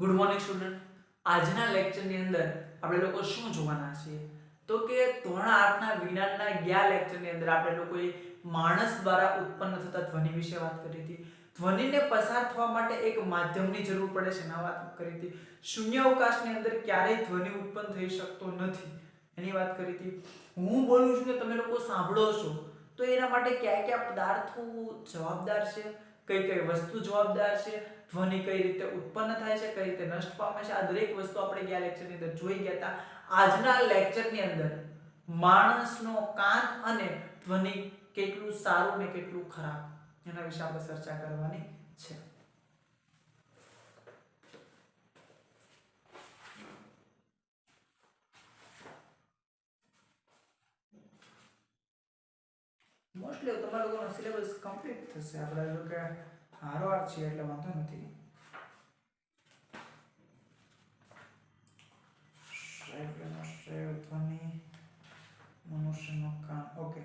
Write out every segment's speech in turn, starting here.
Good morning student. આજના લેક્ચરની અંદર આપણે લોકો શું જોવાના છીએ તો કે ધોરણ 8 ના વિજ્ઞાનના ગયા લેક્ચરની અંદર આપણે લોકોએ માણસ દ્વારા ઉત્પન્ન થતા ધ્વનિ વિશે વાત કરી હતી। ધ્વનિને પસાર થવા માટે એક માધ્યમની જરૂર પડે છે એના વાત કરી હતી। શૂન્ય અવકાશની અંદર ક્યારેય ધ્વનિ ઉત્પન્ન થઈ શકતો નથી એની વાત કરી હતી। હું બોલું છું ને તમે લોકો સાંભળો છો તો એના માટે કયા કયા પદાર્થો જવાબદાર છે, કઈ કઈ વસ્તુ જવાબદાર છે, ધ્વનિ કઈ રીતે ઉત્પન્ન થાય છે, કઈ રીતે નષ્ટ પામે છે, આ દરેક વસ્તુ આપણે ગયા લેક્ચરની અંદર જોઈ ગયા હતા। આજના લેક્ચરની અંદર માણસનો કાન અને ધ્વનિ કેટલું સારું ને કેટલું ખરાબ એના વિશે આપણે ચર્ચા કરવાની છે। મોસ્ટલી તમારા લોકોનો સિલેબસ કમ્પ્લીટ થશે, આપણે જો કે હારવાર છે એટલે વાંધો નથી। ધ્વનિ મનુષ્યનો કાન, ઓકે।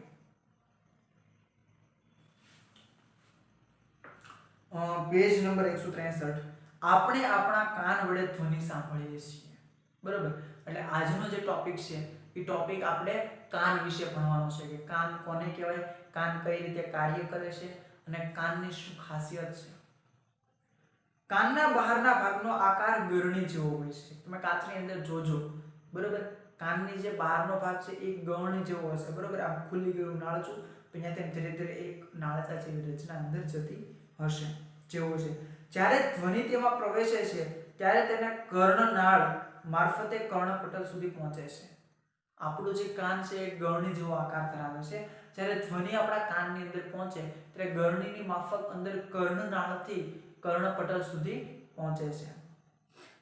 Page number 163। આપણે આપણા કાન વડે ધ્વનિ સાંભળીએ છીએ, બરાબર। એટલે આજનો જે ટોપિક છે એ ટોપિક આપણે કાન વિશે ભણવાનો છે કે કાન કોને કહેવાય, કાન કઈ રીતે કાર્ય કરે છે અને કાનની શું ખાસિયત છે। કાનના બહારના ભાગનો આકાર ગરણી જેવો હોય છે, તમે કાચની અંદર જોજો, બરાબર। કાનની જે બહારનો ભાગ છે એ ગરણી જેવો હશે, બરાબર। આમ ખુલ્લી ગયું નાળચું તો અહીંયાથી ધીરે ધીરે એક નાળચા જેવી રચના અંદર જતી હશે જેવો છે। જ્યારે ધ્વનિ તેમાં પ્રવેશે છે ત્યારે તેને કર્ણનાળ મારફતે કર્ણપટલ સુધી પહોંચે છે। આપણું જે કાન છે એ ગરણી જેવો આકાર ધરાવે છે, જ્યારે ધ્વનિ આપણા કાનની અંદર પહોંચે ત્યારે ગરણીની માફક અંદર કર્ણનાળથી કર્ણપટલ સુધી પહોંચે છે।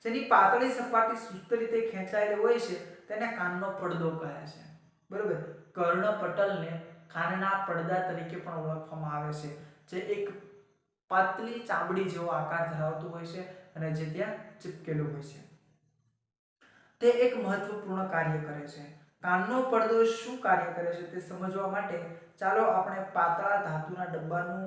જેની પાતળી સપાટી સુસ્ત રીતે ખેંચાયેલી હોય છે તેને કાનનો પડદો કહે છે, બરોબર। કર્ણપટલને કાનના પડદા તરીકે પણ ઓળખવામાં આવે છે, જે એક પાતળી ચામડી જેવો આકાર ધરાવતું હોય છે અને જે ત્યાં ચિપકેલું હોય છે। તે એક મહત્વપૂર્ણ કાર્ય કરે છે। કાનનો પડદો શું કાર્ય કરે છે તે સમજવા માટે ચાલો આપણે પાતળા ધાતુના ડબ્બાનું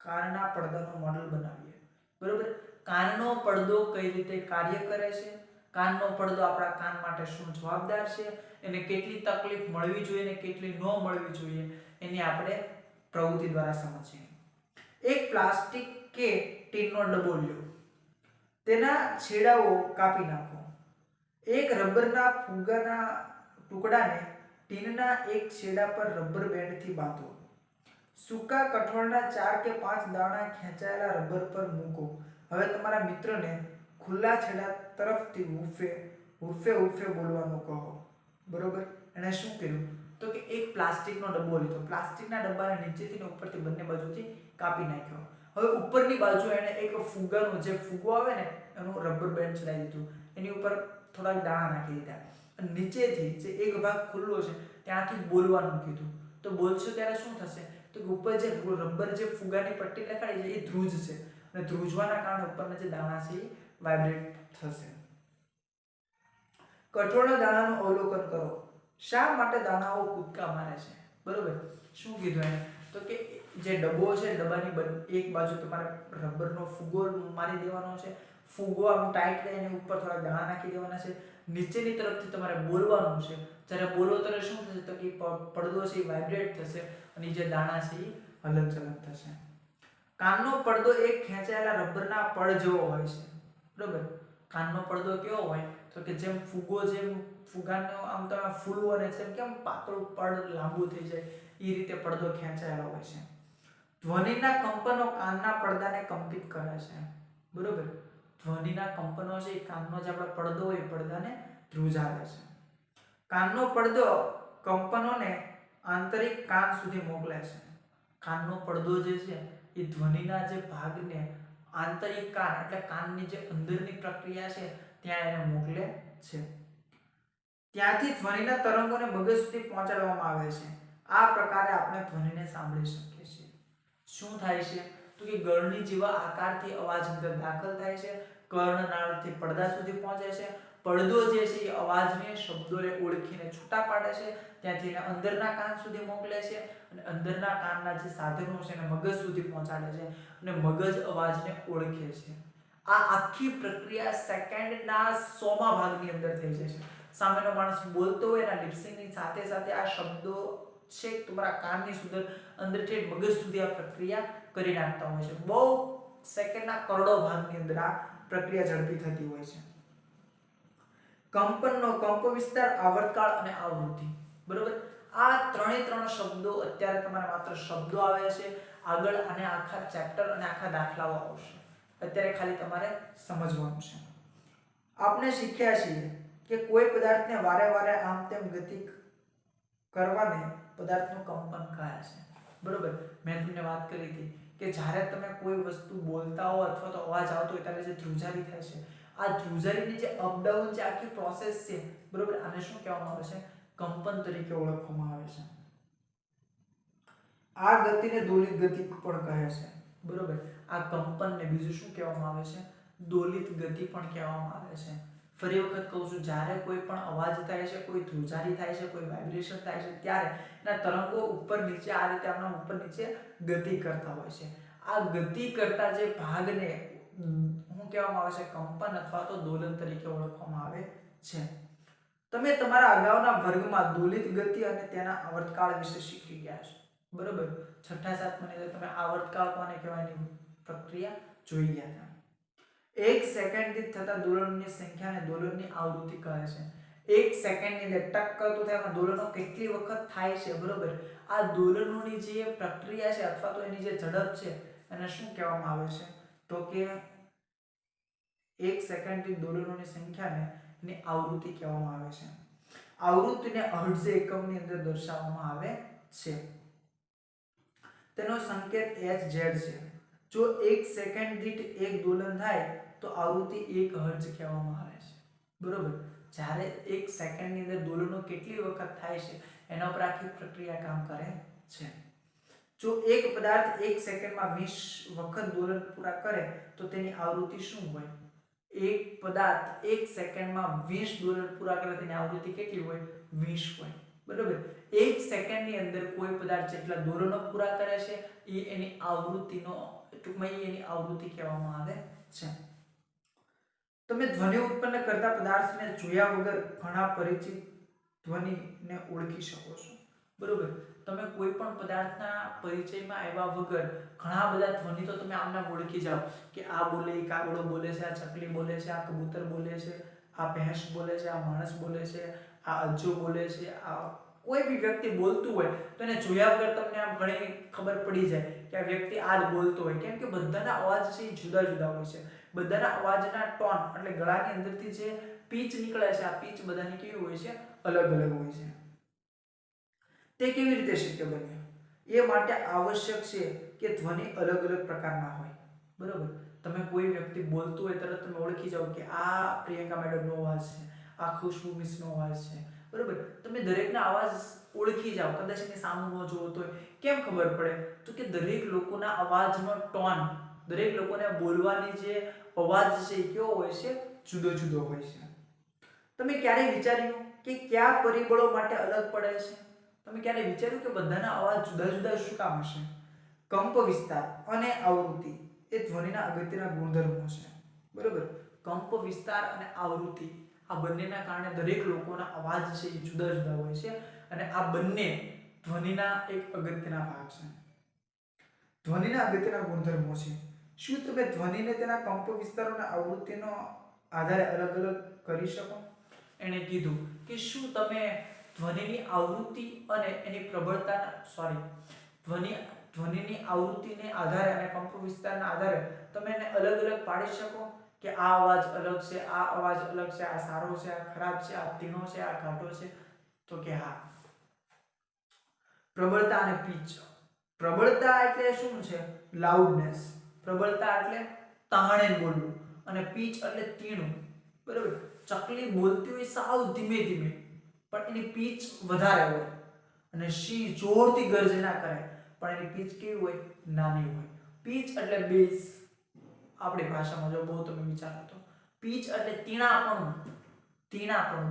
કાનના પડદાનું મોડેલ બનાવીએ, બરોબર। કાનનો પડદો કઈ રીતે કાર્ય કરે છે, કાનનો પડદો આપણા કાન માટે શું જવાબદાર છે, એને કેટલી તકલીફ મળવી જોઈએ અને કેટલી ન મળવી જોઈએ એની આપણે પ્રવૃત્તિ દ્વારા સમજીએ। એક પ્લાસ્ટિક કે ટીનનો ડબ્બો લ્યો, તેના છેડાઓ કાપી નાખો। એક રબરના ફુગ્ગાના ટુકડાને ટીનના એક છેડા પર રબર બેન્ડથી બાંધો। સૂકા કઠોળના 4 કે 5 દાણા ખેંચાયેલા રબર પર મૂકો। હવે તમારા મિત્રને ખુલ્લા છેડા તરફથી ઉર્ફે બોલવાનું કહો, બરોબર। એણે શું કર્યું તો કે એક પ્લાસ્ટિકનો ડબ્બો લીધો, પ્લાસ્ટિકના ડબ્બાને નીચેથી ને ઉપરથી બંને બાજુથી કાપી નાખ્યો। હવે ઉપરની બાજુ એણે એક ફુગ્ગાનું, જે ફુગ્ગો આવે ને એનું રબર બેન્ડ ચડાવી દીધું, એની ઉપર થોડાક દાણા નાખી દીધા અને નીચેથી જે એક ભાગ ખુલ્લો છે ત્યાંથી બોલવાનું કીધું। તો બોલશો ત્યારે શું થશે તો ઉપર જે રબર જે ફુગ્ગાની પટ્ટી લગાડી છે એ ધ્રુજશે અને ધ્રુજવાના કારણે ઉપરના જે દાણા છે એ વાઇબ્રેટ થશે। કઠોળના દાણાનું અવલોકન કરો। શા માટે દાણાઓ કૂદકા મારે છે, બરોબર। શું કીધું એને તો કે જે ડબ્બો છે ડબ્બાની એક બાજુ તમારે રબરનો ફુગ્ગો મારી દેવાનો છે, ફુગ્ગો આમ ટાઈટ કરી એની ઉપર થોડા દાણા નાખી દેવાના છે, નીચેની તરફથી તમારે બોલવાનું છે। જ્યારે બોલો ત્યારે શું થશે તો કે પડદો છે એ વાઇબ્રેટ થશે અને જે દાણા છે એ હલનચલન થશે। કાનનો પડદો એક ખેંચાયેલા રબરના પડ જેવો હોય છે, બરોબર। કાનનો પડદો કેવો હોય તો કે જેમ ફુગ્ગો, જેમ ફુગ્ગાનો આમ તમે ફૂલવો ને જેમ કેમ પાતળું પડ લાંબુ થઈ જાય એ રીતે પડદો ખેંચાયેલો હોય છે। ધ્વનિના કંપનો કાનના પડદાને કંપિત કરે છે, બરોબર। ધ્વનિના કંપનો છે એ કાનનો જે આપણો પડદો હોય એ પડદાને ધ્રુજાવે છે। કાનનો પડદો કંપનોને આંતરિક કાન સુધી મોકલે છે। કાનનો પડદો જે છે એ ધ્વનિના જે ભાગને આંતરિક કાન એટલે કાનની જે અંદરની પ્રક્રિયા છે ત્યાં એને મોકલે છે। ત્યાંથી ધ્વનિના તરંગોને મગજ સુધી પહોંચાડવામાં આવે છે। આ પ્રકારે આપણે ધ્વનિને સાંભળી શકીએ છીએ। શું થાય છે તો કે ગરણી જેવા આકારથી અવાજ અંદર દાખલ થાય છે, કર્ણનાળથી પડદા સુધી પહોંચે છે, પડદો જે છે એ અવાજને, શબ્દોને ઓળખીને છૂટા પાડે છે, ત્યાંથી એને અંદરના કાન સુધી મોકલે છે અને અંદરના કાનના જે સાધનો છે એને મગજ સુધી પહોંચાડે છે અને મગજ અવાજને ઓળખે છે। આ આખી પ્રક્રિયા સેકન્ડના 100માં ભાગની અંદર થઈ જાય છે. સામેનો માણસ બોલતો હોય એના લિપસિંગની સાથે સાથે આ શબ્દો છે તમારા કાનની અંદર થી મગજ સુધી આ પ્રક્રિયા કરી નાખતા હોય છે. બહુ સેકન્ડના કરોડો ભાગની અંદર આ પ્રક્રિયા ઝડપી થતી હોય છે. કંપનનો કંપ વિસ્તાર, આવર્તકાળ અને આવૃત્તિ. બરોબર, આ ત્રણ શબ્દો અત્યારે તમારે માત્ર શબ્દો આવે છે. આગળ અને આખા ચેપ્ટર અને આખા દાખલાઓ આવશે. અત્યારે ખાલી તમારે સમજવાનું છે. આપણે શીખ્યા છીએ કે કોઈ પદાર્થને વારે વારે આમ તેમ ગતિ કરવાને પદાર્થનું કંપન કહે છે. બરોબર, મેં તમને વાત કરી હતી કે જ્યારે તમે કોઈ વસ્તુ બોલતા હો અથવા તો અવાજ આવતો હોય ત્યારે જે ધ્રુજારી થાય છે, આ ધ્રુજારીની જે અપડાઉન જે આખી પ્રોસેસ છે, બરોબર, આને શું કહેવામાં આવે છે? કંપન તરીકે ઓળખવામાં આવે છે. આ ગતિને દોલિત ગતિ પણ કહે છે. બરોબર, આ કંપનને બીજું શું કહેવામાં આવે છે? દોલિત ગતિ પણ કહેવામાં આવે છે. ફરી વખત કહું છું, જ્યારે કોઈ પણ અવાજ થાય છે, કોઈ ધ્રુજારી થાય છે, કોઈ વાઇબ્રેશન થાય છે, ત્યારે એના તરંગો ઉપર નીચે આ રીતે આમના ઉપર નીચે ગતિ કરતા હોય છે. આ ગતિ કરતા જે ભાગને શું કહેવામાં આવે છે? કંપન અથવા તો દોલન તરીકે ઓળખવામાં આવે છે. તમે તમારા અગાઉના વર્ગમાં દોલિત ગતિ અને તેના આવર્તકાળ વિશે શીખી ગયા છો. બરોબર, 6ઠા 7માની અંદર તમે આવર્તકાળ કોને કહેવાની પ્રક્રિયા જોઈ ગયા હતા. 1 સેકન્ડ દીઠ થતા દોલનની સંખ્યાને દોલનની આવૃત્તિ કહે છે. 1 સેકન્ડની અંદર ટક કરતું થાય દોલનો કેટલી વખત થાય છે. બરોબર, આ દોલનોની જે પ્રક્રિયા છે અથવા તો એની જે ઝડપ છે એને શું કહેવામાં આવે છે? તો કે 1 સેકન્ડ દીઠ દોલનોની સંખ્યાને એની આવૃત્તિ કહેવામાં આવે છે. આવૃત્તિને હર્ટ્ઝ એકમની અંદર દર્શાવવામાં આવે છે. તેનો સંકેત Hz છે. જો 1 સેકન્ડ દીઠ એક દોલન થાય તો આવૃત્તિ 1 હર્ટ્ઝ કહેવામાં આવે છે. બરોબર, જ્યારે 1 સેકન્ડની અંદર દોલનો કેટલી વખત થાય છે એના ઉપર આખી પ્રક્રિયા કામ કરે છે. જો એક પદાર્થ 1 સેકન્ડમાં 20 વખત દોલન પૂરા કરે તો તેની આવૃત્તિ શું હોય? એક પદાર્થ 1 સેકન્ડમાં 20 દોલન પૂરા કરે તેની આવૃત્તિ કેટલી હોય? 20 હોય. બરોબર, 1 સેકન્ડની અંદર કોઈ પદાર્થ જેટલા દોલનો પૂરા કરે છે એ એની આવૃત્તિનો ટૂંકમાં એની આવૃત્તિ કહેવામાં આવે છે. તમે ધ્વનિ ઉત્પન્ન કરતા પદાર્થને જોયા વગર ઘણા પરિચિત ધ્વનિને ઓળખી શકો છો. બરોબર, તમે કોઈ પણ પદાર્થના પરિચયમાં આવ્યા વગર ઘણા બધા ધ્વનિ તો તમે આમના ઓળખી જાઓ કે આ બોલે, કાગડો બોલે છે, આ ચકલી બોલે છે, આ કબૂતર બોલે છે, આ ભેંસ બોલે છે, આ માણસ બોલે છે, આ અજ્જો બોલે છે, આ કોઈ બી વ્યક્તિ બોલતું હોય તો એને જોયા વગર તમને આમ ઘણી ખબર પડી જાય કે આ વ્યક્તિ આ જ બોલતો હોય. કેમ કે બધાના અવાજ છે જુદા જુદા હોય છે. બધાના અવાજના ટોન એટલે ગળાની અંદરથી જે પીચ નીકળે છે, આ પીચ બધાની કેવી હોય છે? અલગ અલગ હોય છે. તે કેવી રીતે શક્ય બને? એ માટે આવશ્યક છે કે ધ્વનિ અલગ અલગ પ્રકારના હોય. બરોબર, તમે કોઈ વ્યક્તિ બોલતું હોય તરત તમે ઓળખી જાઓ કે આ પ્રિયંકા મેડમનો અવાજ છે, આ ખુશ્બુ મિસનો અવાજ છે. બરોબર, તમે દરેકના અવાજ ઓળખી જાઓ. કદાચ એની સામે ન જોવો તો કેમ ખબર પડે? તો કે દરેક લોકોના અવાજનો ટોન, દરેક લોકોને બોલવાની જે અવાજ છે એ કેવો હોય છે? જુદો જુદો હોય છે. તમે ક્યારે વિચાર્યું કે કયા પરિબળો માટે અલગ પડે છે? તમે ક્યારે વિચાર્યું કે બધાના અવાજ જુદા જુદા શું કામ હશે? કંપ વિસ્તાર અને આવૃત્તિ એ ધ્વનિના અગત્યના ગુણધર્મો છે. બરોબર, કંપ વિસ્તાર અને આવૃત્તિ આ બંનેના કારણે દરેક લોકોના અવાજ છે એ જુદા જુદા હોય છે અને આ બંને ધ્વનિના એક અગત્યના ભાગ છે. ધ્વનિના અગત્યના ગુણધર્મો છે. શું તમે ધ્વનિને તેના કંપ વિસ્તાર અને આવૃત્તિનો આધારે અલગ અલગ કરી શકો? એણે કીધું કે શું તમે ધ્વનિની આવૃત્તિ અને એની પ્રબળતાના ધ્વનિની આવૃત્તિને આધારે અને કંપ વિસ્તારના આધારે તમે એને અલગ અલગ પાડી શકો કે આ અવાજ અલગ છે, આ અવાજ અલગ છે, આ સારો છે, આ ખરાબ છે, આ ધીણો છે, આ ઘાટો છે? તો કે હા. પ્રબળતા અને પીચ. પ્રબળતા એટલે શું છે? લાઉડનેસ. પ્રબળતા એટલે તાણે બોલવું અને પીચ એટલે તીણું. બરાબર, ચકલી બોલતી હોય સાવ ધીમે ધીમે પણ એની પીચ વધારે હોય અને સિંહ જોરથી ગર્જના કરે પણ એની પીચ કેવી હોય? નાની હોય. પીચ એટલે બેઝ. આપણી ભાષામાં જો બહુ તમે વિચારો તો પીચ એટલે તીણાપણું.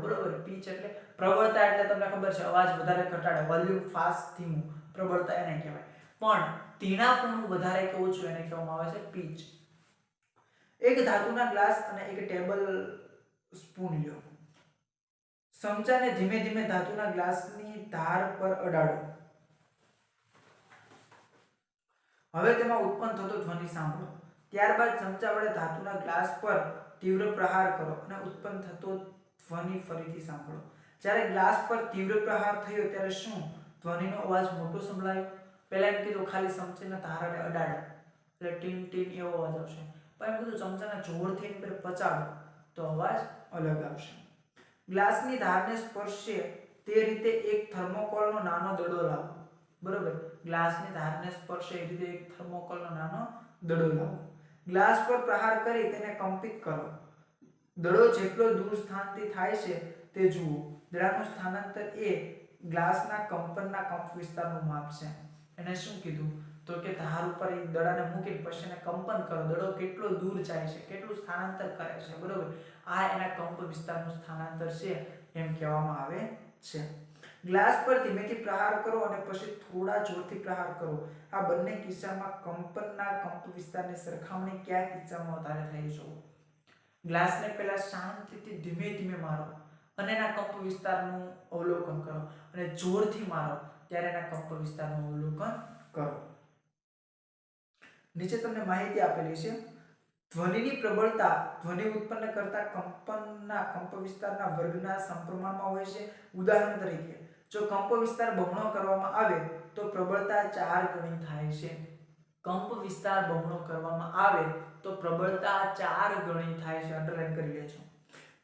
બરોબર, પીચ એટલે પ્રબળતા એટલે તમને ખબર છે અવાજ વધારે ઘટાડે, વોલ્યુમ ફાસ્ટ ધીમું, પ્રબળતા એને કહેવાય. પણ તીણાપણું વધારે કે ઓછું એને કહેવામાં આવે છે પીચ. એક ધાતુના ગ્લાસ અને એક ટેબલ સ્પૂન લ્યો. ચમચાને ધીમે ધીમે ધાતુના ગ્લાસની ધાર પર અડાડો. હવે તેમાં ઉત્પન્ન થતો ધ્વનિ સાંભળો. ત્યારબાદ ચમચા વડે ધાતુના ગ્લાસ પર તીવ્ર પ્રહાર કરો અને ઉત્પન્ન થતો ધ્વનિ ફરીથી સાંભળો. જ્યારે ગ્લાસ પર તીવ્ર પ્રહાર થયો ત્યારે શું ધ્વનિનો અવાજ મોટો સંભળાયો? પહેલા એમ કીધું ખાલી ચમચાના ધારને અડાડો એટલે ટીન ટીન એવો અવાજ આવશે. પણ એમ કીધું ચમચાના જોરથી એની પર પચાડો તો અવાજ અલગ આવશે. ગ્લાસની ધારને સ્પર્શે તે રીતે એક થર્મોકોલનો નાનો દડો લાવો. બરોબર, ગ્લાસની ધારને સ્પર્શે એ રીતે એક થર્મોકોલનો નાનો દડો લાવો. ગ્લાસ પર પ્રહાર કરી તેને કંપિત કરો. દડો જેટલો દૂર સ્થાનથી થાય છે તે જુઓ. દડાનું સ્થાનાંતર એ ગ્લાસના કંપનના કંપ વિસ્તારનું માપ છે. એને શું કીધું તો કે ધાર ઉપર એ દડાને મૂકીને પછી એને કંપન કરો. દડો કેટલો દૂર જાય છે, કેટલું સ્થાનાંતર કરે છે. બરોબર, આ એના કંપ વિસ્તારનું સ્થાનાંતર છે એમ કહેવામાં આવે છે. ગ્લાસ પર ધીમેથી પ્રહાર કરો અને પછી થોડા જોરથી પ્રહાર કરો. આ બંને કિસ્સામાં કંપનના કંપ વિસ્તારની સરખામણી કયા કિસ્સામાં વધારે થઈ છે? ગ્લાસને પહેલા શાંતિથી ધીમે ધીમે મારો અને એના કંપ વિસ્તારનું અવલોકન કરો અને જોરથી મારો ત્યારે એના કંપ વિસ્તારનું અવલોકન કરો. નીચે તમને માહિતી આપેલી છે. ધ્વનિની પ્રબળતા ધ્વનિ ઉત્પન્ન કરતા કંપનના કંપ વિસ્તારના વર્ગના સમપ્રમાણમાં હોય છે. ઉદાહરણ તરીકે જો કંપ વિસ્તાર બમણો કરવામાં આવે તો પ્રબળતા 4 ગણી થાય છે. કંપ વિસ્તાર બમણો કરવામાં આવે તો પ્રબળતા 4 ગણી થાય છે. અંડરલાઈન કરી લેજો.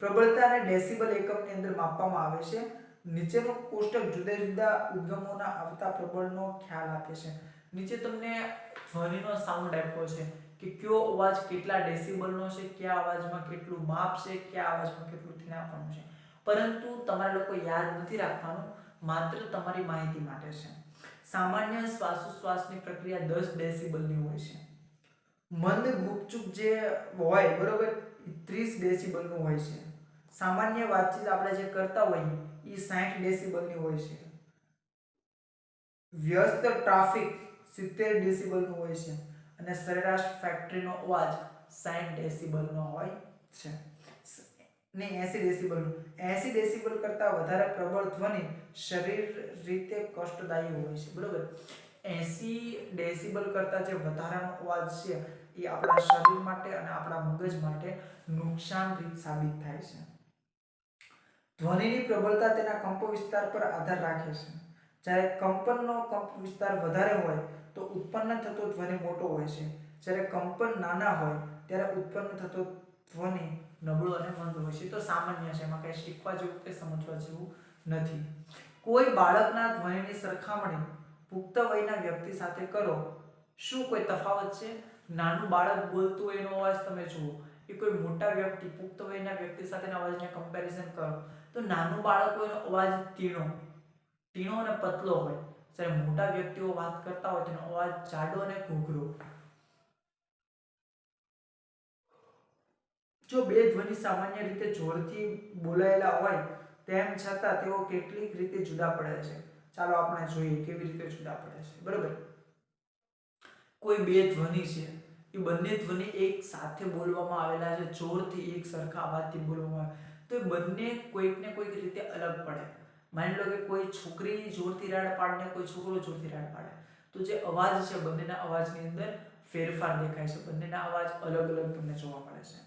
પ્રબળતાને ડેસિબલ એકમની અંદર માપવામાં આવે છે. નીચેનું કોષ્ટક જુદા જુદા ઉદ્ગમોના આવતા પ્રબળનો ખ્યાલ આપે છે. નીચે તમને ધ્વનિનો સાઉન્ડ આપ્યો છે કે કયો અવાજ કેટલા ડેસિબલનો છે, કયા અવાજમાં કેટલું માપ છે, કયા અવાજમાં કેટલું ધીણાપણું છે. પરંતુ તમારે લોકો યાદ નથી રાખવાનું, માત્ર તમારી માહિતી માટે છે. સામાન્ય શ્વાસોશ્વાસની પ્રક્રિયા 10 ડેસિબલની હોય છે. મંદ ગુપચુપ જે હોય બરોબર 30 ડેસિબલનું હોય છે. સામાન્ય વાતચીત આપણે જે કરતા હોઈએ એ 60 ડેસિબલની હોય છે. વ્યસ્ત ટ્રાફિક 70 ડેસિબલનું હોય છે અને સરેરાશ ફેક્ટરીનો અવાજ 60 ડેસિબલનો હોય છે. ને 80 ડેસિબલનું 80 ડેસિબલ કરતાં વધારે પ્રબળ ધ્વનિ શરીર રીતે કષ્ટદાયી હોય છે. બરોબર, 80 ડેસિબલ કરતાં જે વધારાનો અવાજ છે એ આપણા શરીર માટે અને આપણા મગજ માટે નુકસાનરૂપ સાબિત થાય છે. ધ્વનિની પ્રબળતા તેના કંપ વિસ્તાર પર આધાર રાખે છે. જ્યારે કંપનનો કંપ વિસ્તાર વધારે હોય તો ઉત્પન્ન થતો ધ્વનિ મોટો હોય છે. જ્યારે કંપન નાના હોય ત્યારે ઉત્પન્ન થતો ધ્વનિ નબળો અને મંદ હોય છે. તો સામાન્ય છે, એમાં કંઈ શીખવા જેવું કે સમજવા જેવું નથી. કોઈ બાળકના ધ્વનિની સરખામણી પુખ્ત વયના વ્યક્તિ સાથે કરો. શું કોઈ તફાવત છે? નાનું બાળક બોલતું હોય એનો અવાજ તમે જુઓ, એ કોઈ મોટા વ્યક્તિ પુખ્ત વયના વ્યક્તિ સાથેના અવાજને કમ્પેરિઝન કરો તો નાનું બાળક હોય એનો અવાજ તીણો અને પતલો હોય. જ્યારે મોટા વ્યક્તિઓ વાત કરતા હોય તેનો અવાજ જાડો અને ઘૂઘરો. જો બે ધ્વનિ સામાન્ય રીતે જોરથી બોલાયેલા હોય તેમ છતાં તેઓ કેટલીક રીતે જુદા પડે છે. ચાલો આપણે જોઈએ કેવી રીતે જુદા પડે છે. બરોબર, કોઈ બે ધ્વનિ છે, એ બંને ધ્વનિ એક સાથે બોલવામાં આવેલા છે, જોરથી એક સરખા અવાજથી બોલવામાં આવે તો એ બંને કોઈકને કોઈક રીતે અલગ પડે. માની લો કે કોઈ છોકરી જોરથી રાડ પાડે ને કોઈ છોકરો જોરથી રાડ પાડે તો જે અવાજ છે બંનેના અવાજની અંદર ફેરફાર દેખાય છે. બંનેના અવાજ અલગ અલગ તમને જોવા મળે છે.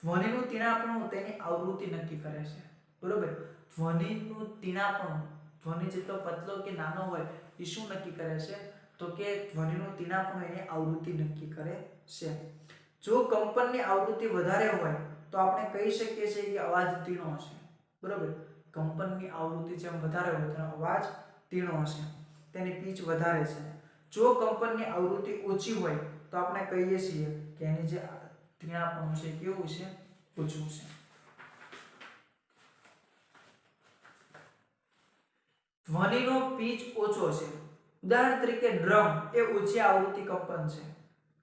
ધ્વનિનું તીણાપણું તેની આવૃત્તિ નક્કી કરે છે. બરોબર, ધ્વનિનું તીણાપણું ધ્વનિ જેટલો પતલો કે નાનો હોય એ શું નક્કી કરે છે તો કે ધ્વનિનું તીણાપણું એની આવૃત્તિ નક્કી કરે છે. જો કંપનની આવૃત્તિ વધારે હોય તો આપણે કહી શકીએ છીએ કે અવાજ તીણો છે. બરોબર, કંપનની આવૃત્તિ જેમ વધારે હોય તેનો અવાજ તીણો હશે, તેની પીચ વધારે છે. જો કંપનની આવૃત્તિ ઓછી હોય તો આપણે કહીએ છીએ કે એની જે તીણાપણું છે કેવું છે? ઓછું છે. ધ્વનિનો પીચ ઓછો છે. ઉદાહરણ તરીકે ડ્રમ એ ઓછી આવૃત્તિ કંપન છે,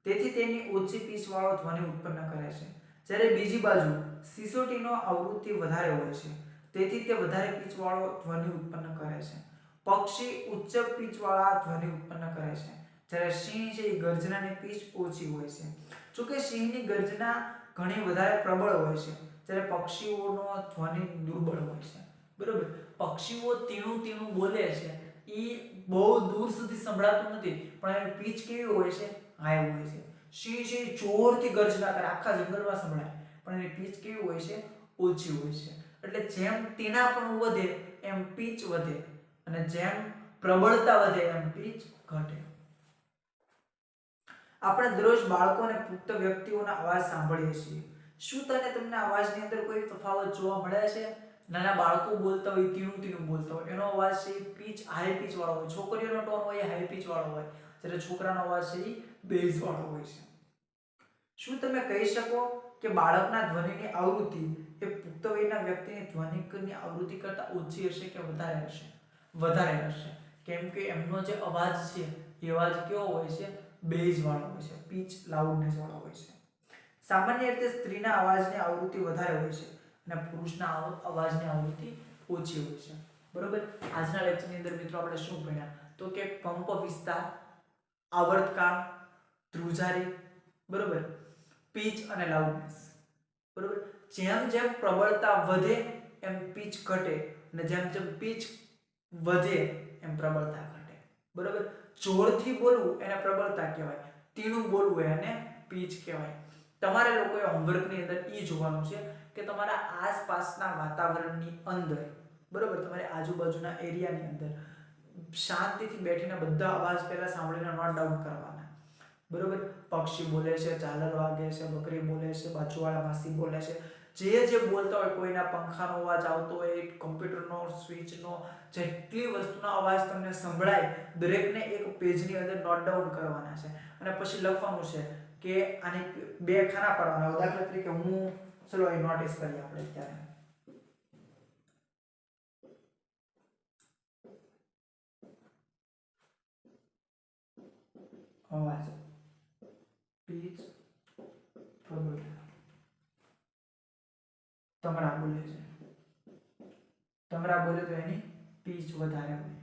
તેથી તેની ઓછી પીચ વાળો ધ્વનિ ઉત્પન્ન કરે છે. જ્યારે બીજી બાજુ સિસોટીનો આવૃત્તિ વધારે હોય છે, તેથી તે વધારે પીચ વાળો ધ્વનિ ઉત્પન્ન કરે છે. પક્ષી ઉચ્ચ પીચ વાળા ધ્વનિ ઉત્પન્ન કરે છે, જ્યારે સિંહ છે એ ગર્જનાની પીચ ઓછી હોય છે. જોકે સિંહની ગર્જના ઘણી વધારે પ્રબળ હોય છે, જ્યારે પક્ષીઓનો ધ્વનિ દુર્બળ હોય છે, બરોબર. પક્ષીઓ તીણું તીણું બોલે છે, એ બહુ દૂર સુધી સંભળાતું નથી, પણ એની પીચ કેવી હોય છે, હાઈ હોય છે. સિંહ જોરથી ગર્જના કરે, આખા જંગલમાં સંભળાય, પણ એની પીચ કેવી હોય છે, ઓછી હોય છે. એટલે જેમ તીણાપણું વધે એમ પીચ વધે, અને જેમ પ્રબળતા વધે એમ પીચ ઘટે. આપણે દરરોજ બાળકો અને પુખ્ત વ્યક્તિઓના અવાજ સાંભળીએ છીએ. શું તમને અવાજની અંદર કોઈ તફાવત જોવા મળે છે? નાના બાળકો બોલતા હોય તીણું તીણું બોલતા હોય, એનો અવાજ છે પીચ હાઈ પીચ વાળો હોય. છોકરીઓનો ટોન હોય હાઈ પીચ વાળો હોય, જ્યારે છોકરાનો અવાજ છે એ બેઝ વાળો હોય છે. શું તમે કહી શકો કે બાળકના ધ્વનિની આવૃત્તિ એ પુખ્ત વયના વ્યક્તિની ધ્વનિની આવૃત્તિ કરતાં ઓછી હશે કે વધારે હશે? વધારે હશે, કેમ કે એમનો જે અવાજ છે એ અવાજ કેવો હોય છે, બેઝ વાળો હોય છે, પીચ લાઉડનેસ વાળો હોય છે. સામાન્ય રીતે સ્ત્રીના અવાજની આવૃત્તિ વધારે હોય છે અને પુરુષના અવાજની આવૃત્તિ ઓછી હોય છે, બરોબર. આજના લેક્ચરની અંદર મિત્રો આપણે શું ભણ્યા, તો કે કંપ વિસ્તાર, આવર્તકાળ, ધ્રુજારી, બરોબર, પીચ અને લાઉડનેસ, બરોબર. જેમ જેમ પ્રબળતા વધે એમ પીચ ઘટે, અને જેમ જેમ પીચ વધે એમ પ્રબળતા ઘટે, બરોબર. જોરથી બોલવું એને પ્રબળતા કહેવાય, તીણું બોલવું એને પીચ કહેવાય. તમારે લોકોએ હોમવર્કની અંદર એ જોવાનું છે કે તમારા આસપાસના વાતાવરણની અંદર, બરોબર, તમારી આજુબાજુના એરિયાની અંદર શાંતિથી બેઠીને બધા અવાજ પહેલા સાંભળીને નોટ ડાઉન કરવાના, બરોબર. પક્ષી બોલે છે, ઝાલર વાગે છે, બકરી બોલે છે, બાજુવાળા માસી બોલે છે, જે બોલતા હોય, કોઈના પંખાનો અવાજ આવતો હોય, કમ્પ્યુટરનો, સ્વિચનો, જેટલી વસ્તુનો અવાજ તમને સંભળાય દરેકને એક પેજની અંદર નોટ ડાઉન કરવાના છે, અને પછી લખવાનું છે કે આની બે ખાના પાડવાના. દાખલા તરીકે હું, ચલો એ નોટિસ કરીએ આપણે ત્યારે. અવાજ, પીચ, પ્રબળતા. તમરા બોલે છે, તમરા બોલે તો એની પીચ વધારે હોય.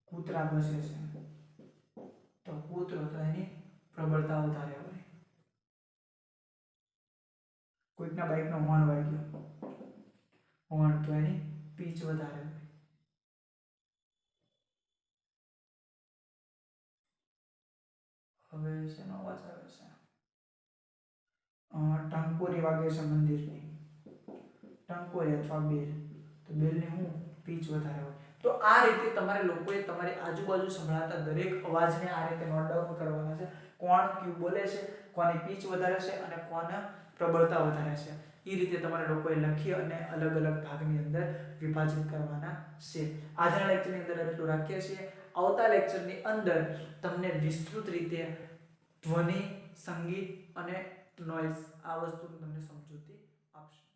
કૂતરા ભસે છે તો કૂતરો તો એની પ્રબળતા વધારે હોય. કોઈકના બાઇકનો હોર્ન વાગ્યો, હોર્ન તો એની પીચ વધારે હોય. હવે શેનો અવાજ આવે છે? ટંકોરી વાગે છે મંદિરની, ટંકોરી અથવા બેલ, તો બેલની હું પીચ વધારે હોય. તો આ રીતે તમારે લોકોએ તમારી આજુબાજુ સંભળાતા દરેક અવાજને આ રીતે નોટ ડાઉન કરવાના છે. કોણ ક્યુ બોલે છે, કોની પીચ વધારે છે અને કોને પ્રબળતા વધારે છે, એ રીતે તમારે લોકોએ લખી અને અલગ અલગ ભાગની અંદર વિભાજિત કરવાના છે. આજના લેક્ચરની અંદર એટલું રાખીએ છીએ. આવતા લેક્ચરની અંદર તમને વિસ્તૃત રીતે ધ્વનિ, સંગીત અને નોઇઝ આ વસ્તુની તમને સમજૂતી આપશે.